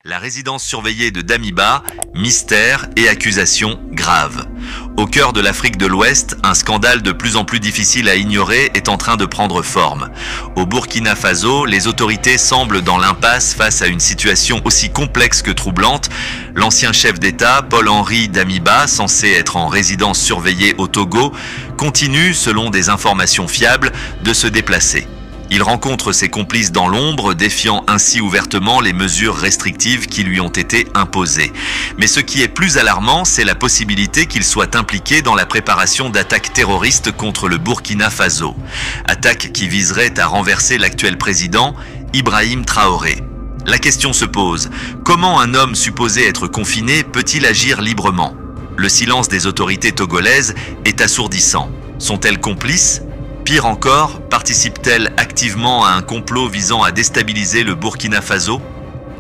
La résidence surveillée de Damiba, mystère et accusations graves. Au cœur de l'Afrique de l'Ouest, un scandale de plus en plus difficile à ignorer est en train de prendre forme. Au Burkina Faso, les autorités semblent dans l'impasse face à une situation aussi complexe que troublante. L'ancien chef d'État, Paul-Henri Damiba, censé être en résidence surveillée au Togo, continue, selon des informations fiables, de se déplacer. Il rencontre ses complices dans l'ombre, défiant ainsi ouvertement les mesures restrictives qui lui ont été imposées. Mais ce qui est plus alarmant, c'est la possibilité qu'il soit impliqué dans la préparation d'attaques terroristes contre le Burkina Faso. Attaques qui viseraient à renverser l'actuel président, Ibrahim Traoré. La question se pose, comment un homme supposé être confiné peut-il agir librement? Le silence des autorités togolaises est assourdissant. Sont-elles complices? Pire encore, participe-t-elle activement à un complot visant à déstabiliser le Burkina Faso?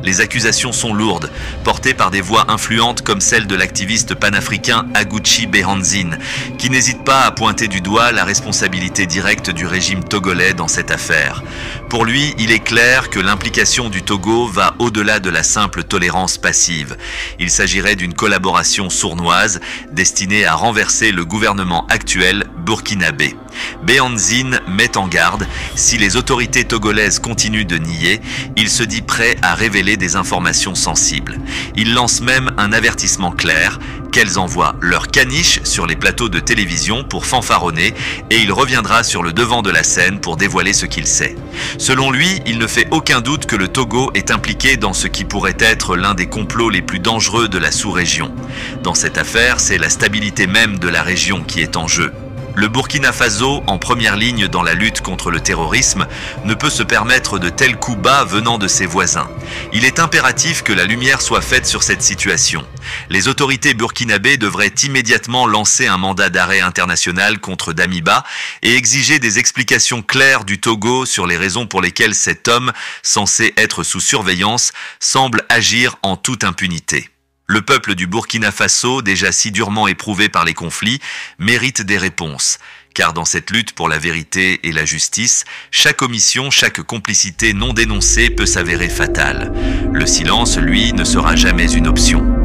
Les accusations sont lourdes, portées par des voix influentes comme celle de l'activiste panafricain Aguchi Behanzine, qui n'hésite pas à pointer du doigt la responsabilité directe du régime togolais dans cette affaire. Pour lui, il est clair que l'implication du Togo va au-delà de la simple tolérance passive. Il s'agirait d'une collaboration sournoise destinée à renverser le gouvernement actuel burkinabé. Behanzine met en garde, si les autorités togolaises continuent de nier, il se dit prêt à révéler des informations sensibles. Il lance même un avertissement clair, qu'elles envoient leur caniche sur les plateaux de télévision pour fanfaronner et il reviendra sur le devant de la scène pour dévoiler ce qu'il sait. Selon lui, il ne fait aucun doute que le Togo est impliqué dans ce qui pourrait être l'un des complots les plus dangereux de la sous-région. Dans cette affaire, c'est la stabilité même de la région qui est en jeu. Le Burkina Faso, en première ligne dans la lutte contre le terrorisme, ne peut se permettre de tels coups bas venant de ses voisins. Il est impératif que la lumière soit faite sur cette situation. Les autorités burkinabées devraient immédiatement lancer un mandat d'arrêt international contre Damiba et exiger des explications claires du Togo sur les raisons pour lesquelles cet homme, censé être sous surveillance, semble agir en toute impunité. Le peuple du Burkina Faso, déjà si durement éprouvé par les conflits, mérite des réponses. Car dans cette lutte pour la vérité et la justice, chaque omission, chaque complicité non dénoncée peut s'avérer fatale. Le silence, lui, ne sera jamais une option.